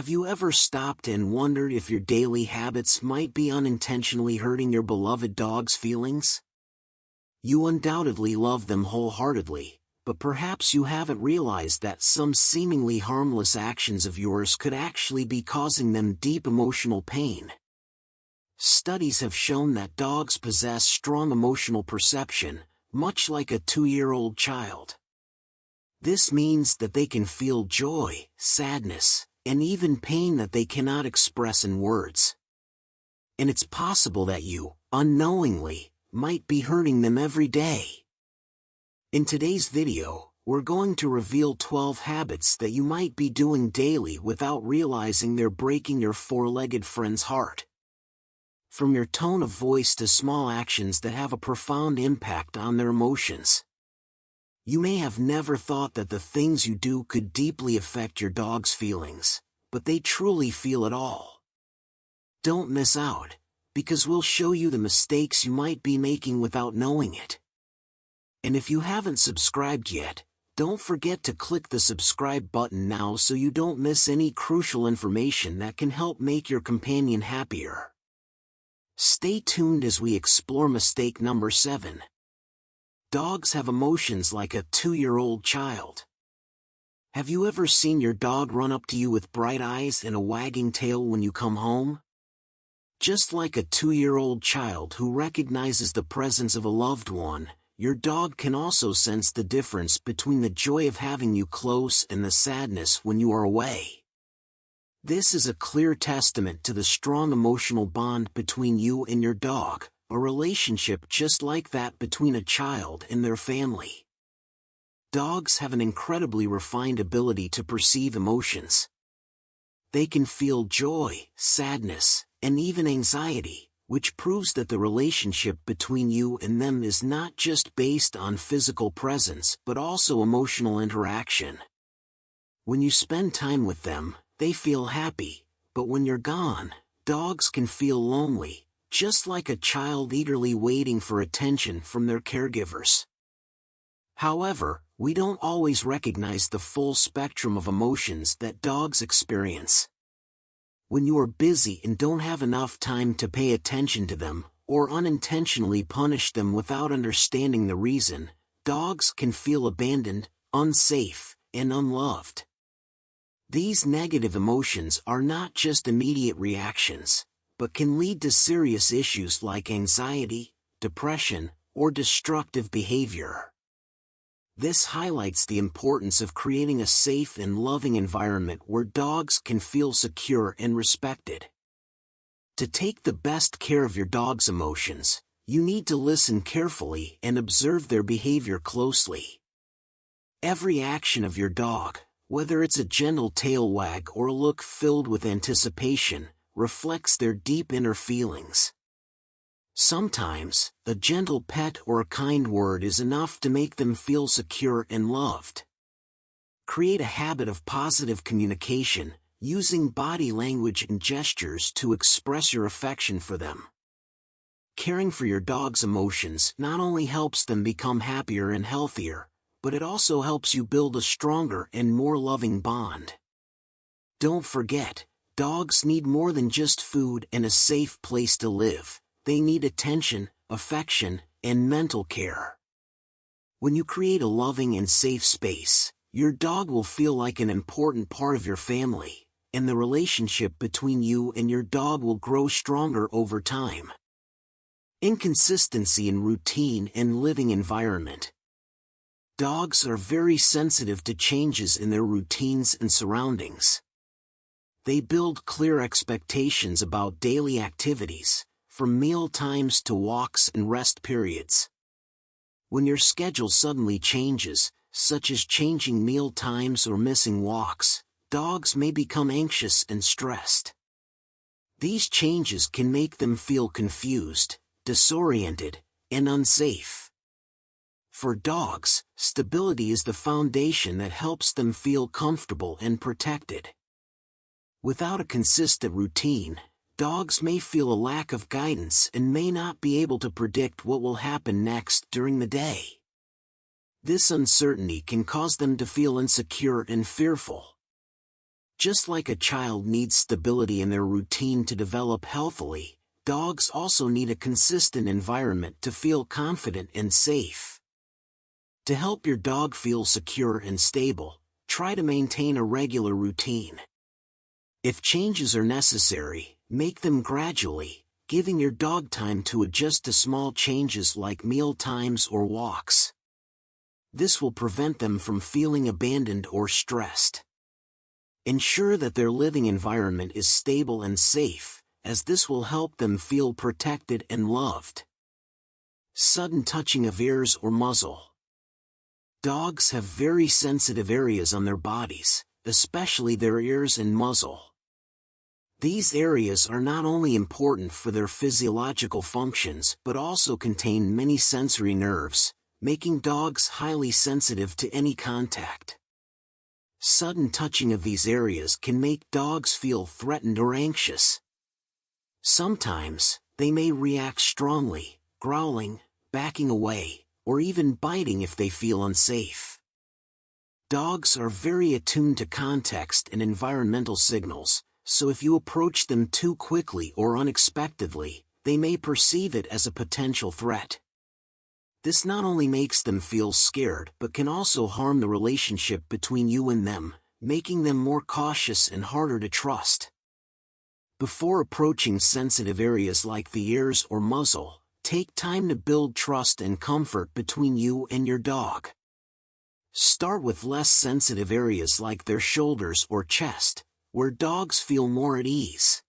Have you ever stopped and wondered if your daily habits might be unintentionally hurting your beloved dog's feelings? You undoubtedly love them wholeheartedly, but perhaps you haven't realized that some seemingly harmless actions of yours could actually be causing them deep emotional pain. Studies have shown that dogs possess strong emotional perception, much like a 2-year-old child. This means that they can feel joy, sadness, and even pain that they cannot express in words. And it's possible that you, unknowingly, might be hurting them every day. In today's video, we're going to reveal 12 habits that you might be doing daily without realizing they're breaking your four-legged friend's heart. From your tone of voice to small actions that have a profound impact on their emotions. You may have never thought that the things you do could deeply affect your dog's feelings, but they truly feel it all. Don't miss out, because we'll show you the mistakes you might be making without knowing it. And if you haven't subscribed yet, don't forget to click the subscribe button now so you don't miss any crucial information that can help make your companion happier. Stay tuned as we explore mistake number 7. Dogs have emotions like a 2-year-old child. Have you ever seen your dog run up to you with bright eyes and a wagging tail when you come home? Just like a 2-year-old child who recognizes the presence of a loved one, your dog can also sense the difference between the joy of having you close and the sadness when you are away. This is a clear testament to the strong emotional bond between you and your dog, a relationship just like that between a child and their family. Dogs have an incredibly refined ability to perceive emotions. They can feel joy, sadness, and even anxiety, which proves that the relationship between you and them is not just based on physical presence but also emotional interaction. When you spend time with them, they feel happy, but when you're gone, dogs can feel lonely, just like a child eagerly waiting for attention from their caregivers. However, we don't always recognize the full spectrum of emotions that dogs experience. When you are busy and don't have enough time to pay attention to them, or unintentionally punish them without understanding the reason, dogs can feel abandoned, unsafe, and unloved. These negative emotions are not just immediate reactions, but can lead to serious issues like anxiety, depression, or destructive behavior. This highlights the importance of creating a safe and loving environment where dogs can feel secure and respected. To take the best care of your dog's emotions, you need to listen carefully and observe their behavior closely. Every action of your dog, whether it's a gentle tail wag or a look filled with anticipation, reflects their deep inner feelings. Sometimes, a gentle pet or a kind word is enough to make them feel secure and loved. Create a habit of positive communication, using body language and gestures to express your affection for them. Caring for your dog's emotions not only helps them become happier and healthier, but it also helps you build a stronger and more loving bond. Don't forget, dogs need more than just food and a safe place to live. They need attention, affection, and mental care. When you create a loving and safe space, your dog will feel like an important part of your family, and the relationship between you and your dog will grow stronger over time. Inconsistency in routine and living environment. Dogs are very sensitive to changes in their routines and surroundings. They build clear expectations about daily activities, from meal times to walks and rest periods. When your schedule suddenly changes, such as changing meal times or missing walks, dogs may become anxious and stressed. These changes can make them feel confused, disoriented, and unsafe. For dogs, stability is the foundation that helps them feel comfortable and protected. Without a consistent routine, dogs may feel a lack of guidance and may not be able to predict what will happen next during the day. This uncertainty can cause them to feel insecure and fearful. Just like a child needs stability in their routine to develop healthily, dogs also need a consistent environment to feel confident and safe. To help your dog feel secure and stable, try to maintain a regular routine. If changes are necessary, make them gradually, giving your dog time to adjust to small changes like meal times or walks. This will prevent them from feeling abandoned or stressed. Ensure that their living environment is stable and safe, as this will help them feel protected and loved. Sudden touching of ears or muzzle. Dogs have very sensitive areas on their bodies, especially their ears and muzzle. These areas are not only important for their physiological functions but also contain many sensory nerves, making dogs highly sensitive to any contact. Sudden touching of these areas can make dogs feel threatened or anxious. Sometimes, they may react strongly, growling, backing away, or even biting if they feel unsafe. Dogs are very attuned to context and environmental signals, so if you approach them too quickly or unexpectedly, they may perceive it as a potential threat. This not only makes them feel scared but can also harm the relationship between you and them, making them more cautious and harder to trust. Before approaching sensitive areas like the ears or muzzle, take time to build trust and comfort between you and your dog. Start with less sensitive areas like their shoulders or chest, where dogs feel more at ease.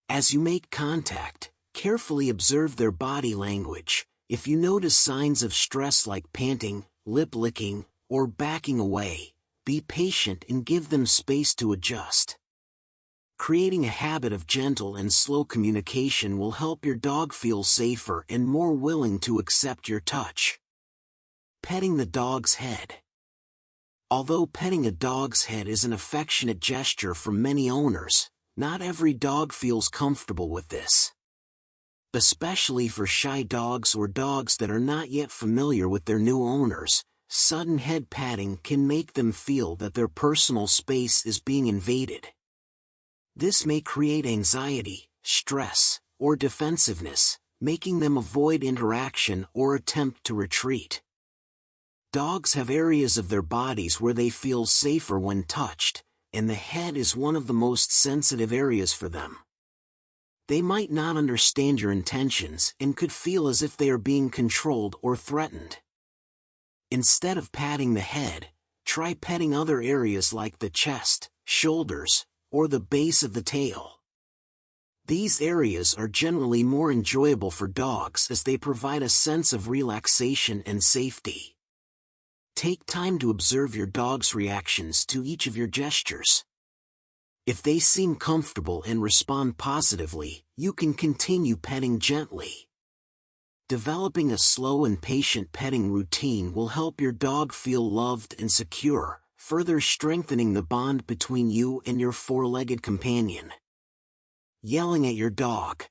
As you make contact, carefully observe their body language. If you notice signs of stress like panting, lip licking, or backing away, be patient and give them space to adjust. Creating a habit of gentle and slow communication will help your dog feel safer and more willing to accept your touch. Petting the dog's head. Although petting a dog's head is an affectionate gesture from many owners, not every dog feels comfortable with this. Especially for shy dogs or dogs that are not yet familiar with their new owners, sudden head patting can make them feel that their personal space is being invaded. This may create anxiety, stress, or defensiveness, making them avoid interaction or attempt to retreat. Dogs have areas of their bodies where they feel safer when touched, and the head is one of the most sensitive areas for them. They might not understand your intentions and could feel as if they are being controlled or threatened. Instead of patting the head, try petting other areas like the chest, shoulders, or the base of the tail. These areas are generally more enjoyable for dogs as they provide a sense of relaxation and safety. Take time to observe your dog's reactions to each of your gestures. If they seem comfortable and respond positively, you can continue petting gently. Developing a slow and patient petting routine will help your dog feel loved and secure, further strengthening the bond between you and your four-legged companion. Yelling at your dog.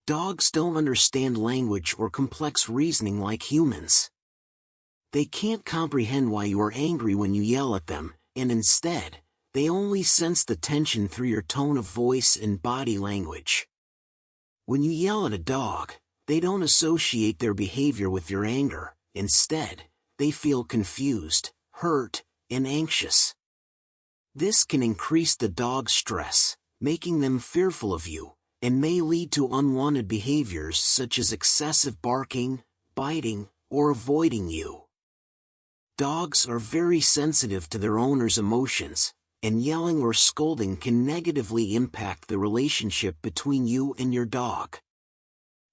Dogs don't understand language or complex reasoning like humans. They can't comprehend why you are angry when you yell at them, and instead, they only sense the tension through your tone of voice and body language. When you yell at a dog, they don't associate their behavior with your anger. Instead, they feel confused, hurt, and anxious. This can increase the dog's stress, making them fearful of you, and may lead to unwanted behaviors such as excessive barking, biting, or avoiding you. Dogs are very sensitive to their owner's emotions, and yelling or scolding can negatively impact the relationship between you and your dog.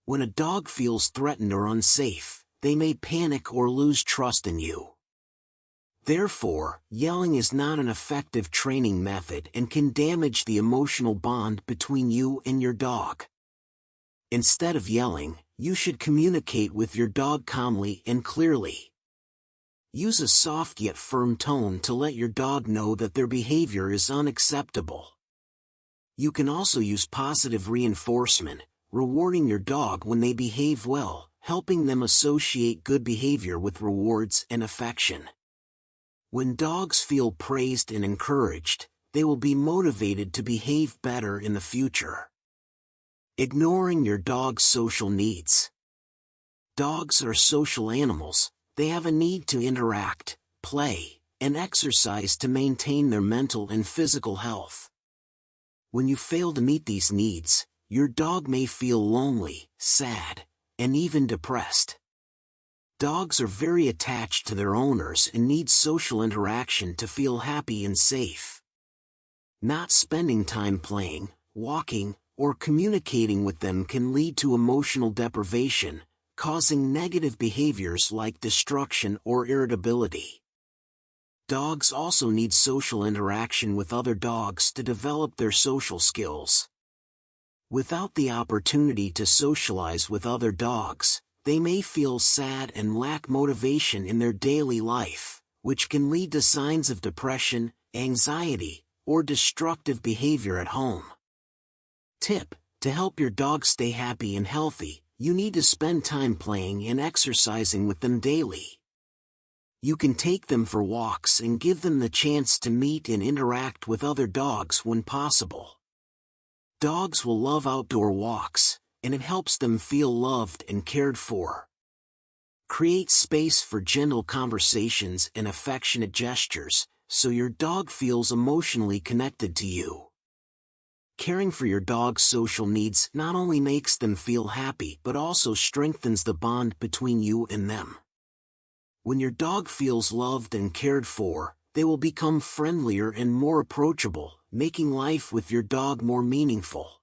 When a dog feels threatened or unsafe, they may panic or lose trust in you. Therefore, yelling is not an effective training method and can damage the emotional bond between you and your dog. Instead of yelling, you should communicate with your dog calmly and clearly. Use a soft yet firm tone to let your dog know that their behavior is unacceptable. You can also use positive reinforcement, rewarding your dog when they behave well, helping them associate good behavior with rewards and affection. When dogs feel praised and encouraged, they will be motivated to behave better in the future. Ignoring your dog's social needs. Dogs are social animals. They have a need to interact, play, and exercise to maintain their mental and physical health. When you fail to meet these needs, your dog may feel lonely, sad, and even depressed. Dogs are very attached to their owners and need social interaction to feel happy and safe. Not spending time playing, walking, or communicating with them can lead to emotional deprivation, causing negative behaviors like destruction or irritability. Dogs also need social interaction with other dogs to develop their social skills. Without the opportunity to socialize with other dogs, they may feel sad and lack motivation in their daily life, which can lead to signs of depression, anxiety, or destructive behavior at home. Tip: to help your dog stay happy and healthy, you need to spend time playing and exercising with them daily. You can take them for walks and give them the chance to meet and interact with other dogs when possible. Dogs will love outdoor walks, and it helps them feel loved and cared for. Create space for gentle conversations and affectionate gestures, so your dog feels emotionally connected to you. Caring for your dog's social needs not only makes them feel happy but also strengthens the bond between you and them. When your dog feels loved and cared for, they will become friendlier and more approachable, making life with your dog more meaningful.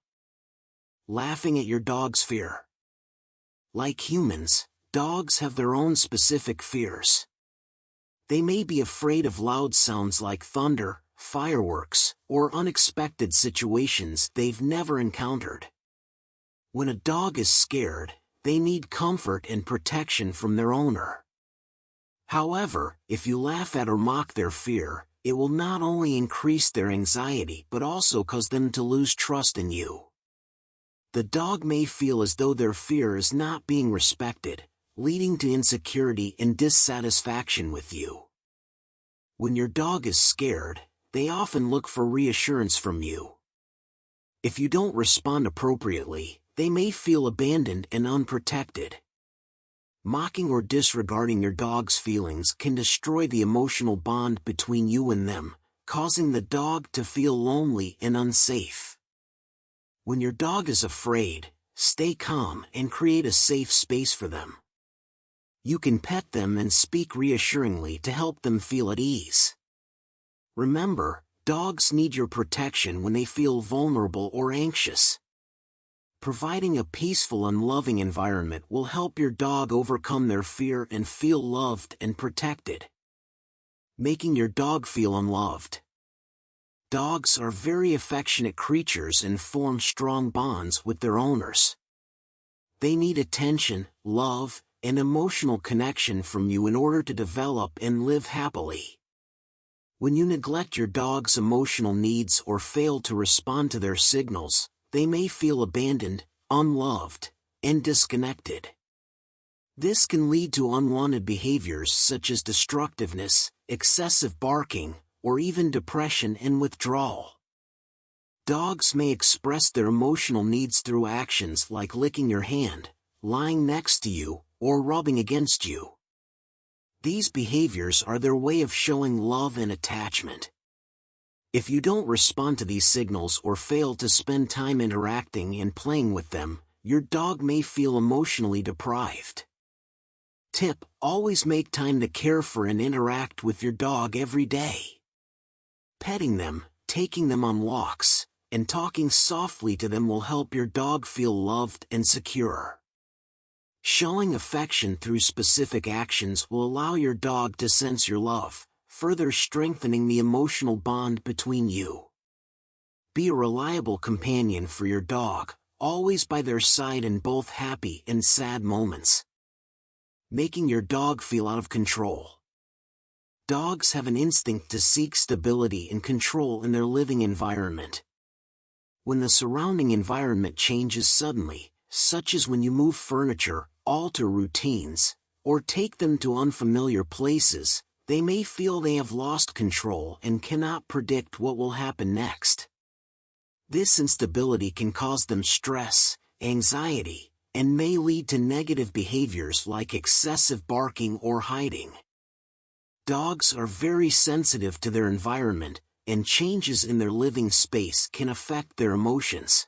Laughing at your dog's fear. Like humans, dogs have their own specific fears. They may be afraid of loud sounds like thunder, fireworks, or unexpected situations they've never encountered. When a dog is scared, they need comfort and protection from their owner. However, if you laugh at or mock their fear, it will not only increase their anxiety but also cause them to lose trust in you. The dog may feel as though their fear is not being respected, leading to insecurity and dissatisfaction with you. When your dog is scared, they often look for reassurance from you. If you don't respond appropriately, they may feel abandoned and unprotected. Mocking or disregarding your dog's feelings can destroy the emotional bond between you and them, causing the dog to feel lonely and unsafe. When your dog is afraid, stay calm and create a safe space for them. You can pet them and speak reassuringly to help them feel at ease. Remember, dogs need your protection when they feel vulnerable or anxious. Providing a peaceful and loving environment will help your dog overcome their fear and feel loved and protected. Making your dog feel unloved. Dogs are very affectionate creatures and form strong bonds with their owners. They need attention, love, and emotional connection from you in order to develop and live happily. When you neglect your dog's emotional needs or fail to respond to their signals, they may feel abandoned, unloved, and disconnected. This can lead to unwanted behaviors such as destructiveness, excessive barking, or even depression and withdrawal. Dogs may express their emotional needs through actions like licking your hand, lying next to you, or rubbing against you. These behaviors are their way of showing love and attachment. If you don't respond to these signals or fail to spend time interacting and playing with them, your dog may feel emotionally deprived. Tip: always make time to care for and interact with your dog every day. Petting them, taking them on walks, and talking softly to them will help your dog feel loved and secure. Showing affection through specific actions will allow your dog to sense your love, further strengthening the emotional bond between you. Be a reliable companion for your dog, always by their side in both happy and sad moments. Making your dog feel out of control. Dogs have an instinct to seek stability and control in their living environment. When the surrounding environment changes suddenly, such as when you move furniture, alter routines, or take them to unfamiliar places, they may feel they have lost control and cannot predict what will happen next. This instability can cause them stress, anxiety, and may lead to negative behaviors like excessive barking or hiding. Dogs are very sensitive to their environment, and changes in their living space can affect their emotions.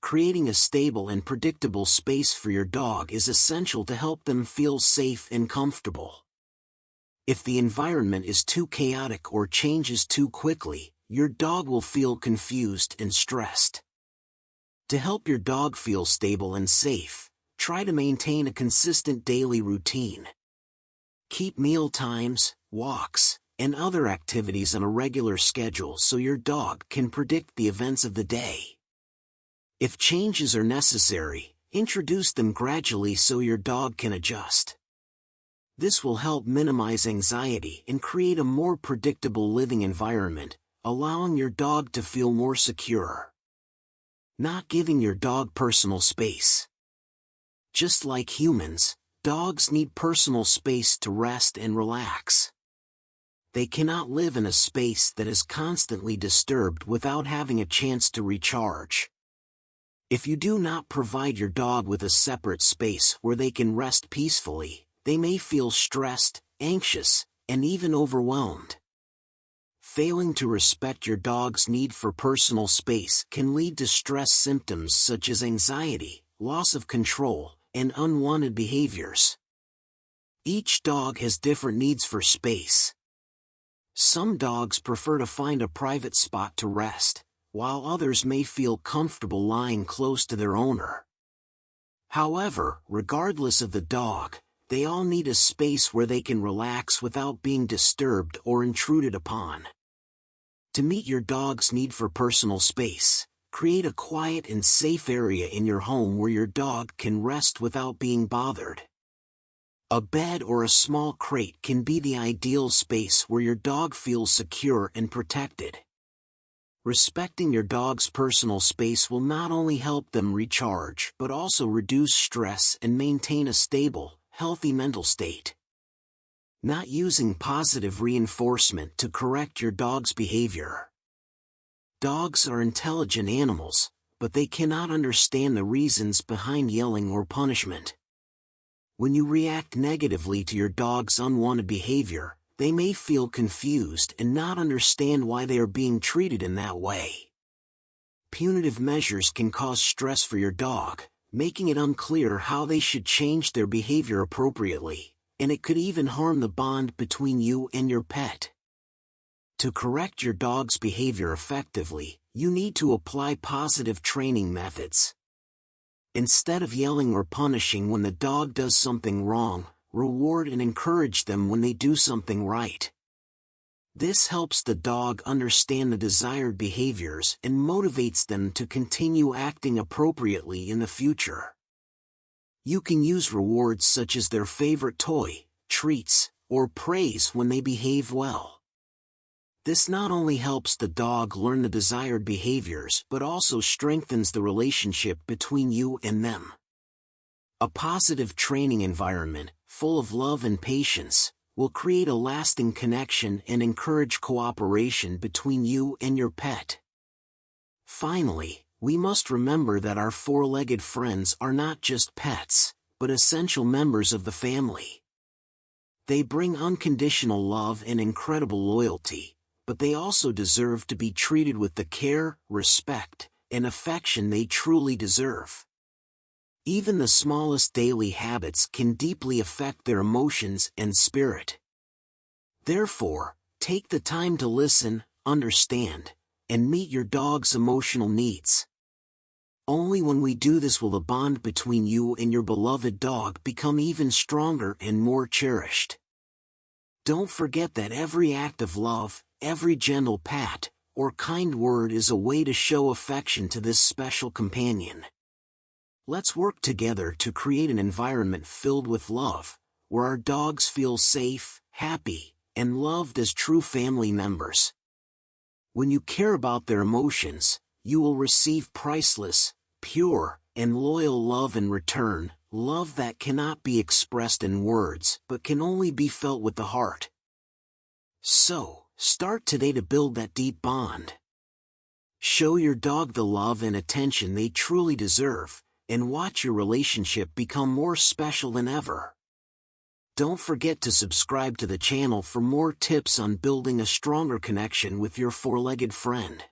Creating a stable and predictable space for your dog is essential to help them feel safe and comfortable. If the environment is too chaotic or changes too quickly, your dog will feel confused and stressed. To help your dog feel stable and safe, try to maintain a consistent daily routine. Keep meal times, walks, and other activities on a regular schedule so your dog can predict the events of the day. If changes are necessary, introduce them gradually so your dog can adjust. This will help minimize anxiety and create a more predictable living environment, allowing your dog to feel more secure. Not giving your dog personal space. Just like humans, dogs need personal space to rest and relax. They cannot live in a space that is constantly disturbed without having a chance to recharge. If you do not provide your dog with a separate space where they can rest peacefully, they may feel stressed, anxious, and even overwhelmed. Failing to respect your dog's need for personal space can lead to stress symptoms such as anxiety, loss of control, and unwanted behaviors. Each dog has different needs for space. Some dogs prefer to find a private spot to rest, while others may feel comfortable lying close to their owner. However, regardless of the dog, they all need a space where they can relax without being disturbed or intruded upon. To meet your dog's need for personal space, create a quiet and safe area in your home where your dog can rest without being bothered. A bed or a small crate can be the ideal space where your dog feels secure and protected. Respecting your dog's personal space will not only help them recharge but also reduce stress and maintain a stable, healthy mental state. Not using positive reinforcement to correct your dog's behavior. Dogs are intelligent animals, but they cannot understand the reasons behind yelling or punishment. When you react negatively to your dog's unwanted behavior, they may feel confused and not understand why they are being treated in that way. Punitive measures can cause stress for your dog, making it unclear how they should change their behavior appropriately, and it could even harm the bond between you and your pet. To correct your dog's behavior effectively, you need to apply positive training methods. Instead of yelling or punishing when the dog does something wrong, reward and encourage them when they do something right. This helps the dog understand the desired behaviors and motivates them to continue acting appropriately in the future. You can use rewards such as their favorite toy, treats, or praise when they behave well. This not only helps the dog learn the desired behaviors but also strengthens the relationship between you and them. A positive training environment, full of love and patience, will create a lasting connection and encourage cooperation between you and your pet. Finally, we must remember that our four-legged friends are not just pets, but essential members of the family. They bring unconditional love and incredible loyalty, but they also deserve to be treated with the care, respect, and affection they truly deserve. Even the smallest daily habits can deeply affect their emotions and spirit. Therefore, take the time to listen, understand, and meet your dog's emotional needs. Only when we do this will the bond between you and your beloved dog become even stronger and more cherished. Don't forget that every act of love, every gentle pat, or kind word is a way to show affection to this special companion. Let's work together to create an environment filled with love, where our dogs feel safe, happy, and loved as true family members. When you care about their emotions, you will receive priceless, pure, and loyal love in return, love that cannot be expressed in words but can only be felt with the heart. So, start today to build that deep bond. Show your dog the love and attention they truly deserve, and watch your relationship become more special than ever. Don't forget to subscribe to the channel for more tips on building a stronger connection with your four-legged friend.